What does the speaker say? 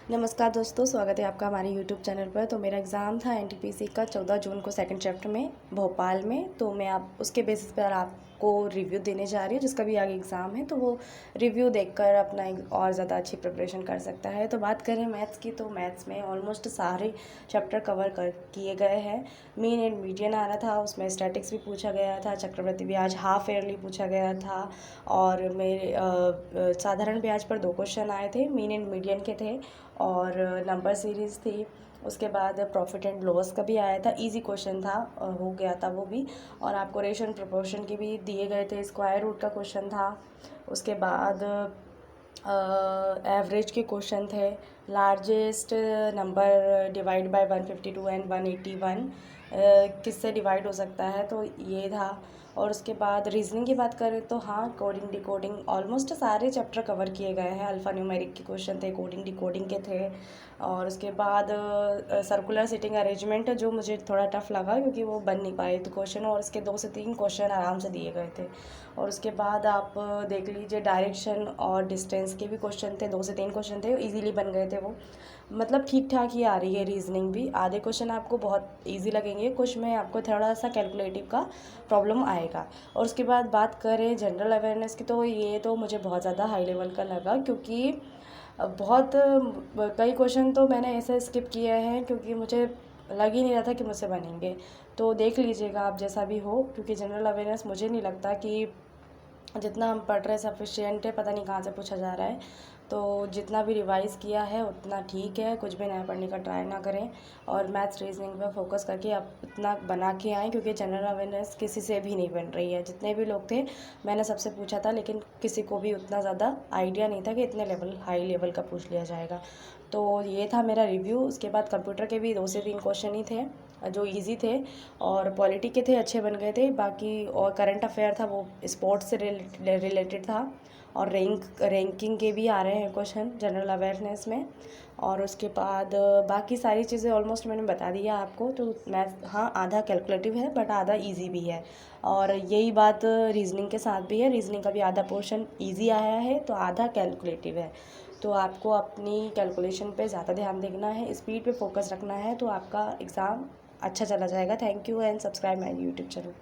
नमस्कार दोस्तों, स्वागत है आपका हमारे यूट्यूब चैनल पर। तो मेरा एग्ज़ाम था एनटीपीसी का 14 जून को सेकंड शिफ्ट में भोपाल में। तो मैं आप उसके बेसिस पर आपको रिव्यू देने जा रही हूँ। जिसका भी आगे एग्ज़ाम है तो वो रिव्यू देखकर अपना और ज़्यादा अच्छी प्रिपरेशन कर सकता है। तो बात करें मैथ्स की, तो मैथ्स में ऑलमोस्ट सारे चैप्टर कवर कर किए गए हैं। मीन एंड मीडियन आ रहा था, उसमें स्टैटिक्स भी पूछा गया था, चक्रवृद्धि ब्याज हाफ ईयरली पूछा गया था, और मेरे साधारण ब्याज पर 2 क्वेश्चन आए थे, मीन एंड मीडियन के थे, और नंबर सीरीज़ थी। उसके बाद प्रॉफिट एंड लॉस का भी आया था, इजी क्वेश्चन था, हो गया था वो भी। और आपको रेशन प्रोपोर्शन के भी दिए गए थे, स्क्वायर रूट का क्वेश्चन था। उसके बाद एवरेज के क्वेश्चन थे, largest number divide by 152 and 181 किससे डिवाइड हो सकता है, तो ये था। और उसके बाद रीजनिंग की बात करें तो हाँ, कोडिंग डिकोडिंग ऑलमोस्ट सारे चैप्टर कवर किए गए हैं। अल्फ़ा न्यूमेरिक के क्वेश्चन थे, कोडिंग डिकोडिंग के थे। और उसके बाद सर्कुलर सीटिंग अरेंजमेंट, जो मुझे थोड़ा टफ लगा क्योंकि वो बन नहीं पाए थे क्वेश्चन, और उसके 2 से 3 क्वेश्चन आराम से दिए गए थे। और उसके बाद आप देख लीजिए, डायरेक्शन और डिस्टेंस के भी क्वेश्चन थे, 2 से 3 क्वेश्चन थे, इजीली बन गए थे वो। मतलब ठीक ठाक ही आ रही है रीजनिंग भी। आधे क्वेश्चन आपको बहुत इजी लगेंगे, कुछ में आपको थोड़ा सा कैलकुलेटिव का प्रॉब्लम आएगा। और उसके बाद बात करें जनरल अवेयरनेस की, तो ये तो मुझे बहुत ज़्यादा हाई लेवल का लगा, क्योंकि बहुत कई क्वेश्चन तो मैंने ऐसे स्किप किए हैं क्योंकि मुझे लग ही नहीं रहा था कि मुझसे बनेंगे। तो देख लीजिएगा आप जैसा भी हो, क्योंकि जनरल अवेयरनेस मुझे नहीं लगता कि जितना हम पढ़ रहे हैं सफिशिएंट है, पता नहीं कहाँ से पूछा जा रहा है। तो जितना भी रिवाइज़ किया है उतना ठीक है, कुछ भी नया पढ़ने का ट्राई ना करें, और मैथ्स रीजनिंग पर फोकस करके आप इतना बना के आएँ, क्योंकि जनरल अवेयरनेस किसी से भी नहीं बन रही है। जितने भी लोग थे मैंने सबसे पूछा था, लेकिन किसी को भी उतना ज़्यादा आइडिया नहीं था कि इतने लेवल हाई लेवल का पूछ लिया जाएगा। तो ये था मेरा रिव्यू। उसके बाद कंप्यूटर के भी 2 से 3 क्वेश्चन ही थे जो इजी थे, और पॉलिटी के थे, अच्छे बन गए थे। बाकी और करंट अफेयर था, वो स्पोर्ट्स से रिलेटेड था। और रैंकिंग के भी आ रहे हैं क्वेश्चन जनरल अवेयरनेस में। और उसके बाद बाकी सारी चीज़ें ऑलमोस्ट मैंने बता दिया आपको। तो मैथ हाँ, आधा कैलकुलेटिव है बट आधा इजी भी है, और यही बात रीजनिंग के साथ भी है। रीजनिंग का भी आधा पोर्शन इजी आया है, तो आधा कैलकुलेटिव है। तो आपको अपनी कैलकुलेशन पे ज़्यादा ध्यान देना है, स्पीड पे फोकस रखना है, तो आपका एग्ज़ाम अच्छा चला जाएगा। Thank you and subscribe my YouTube channel.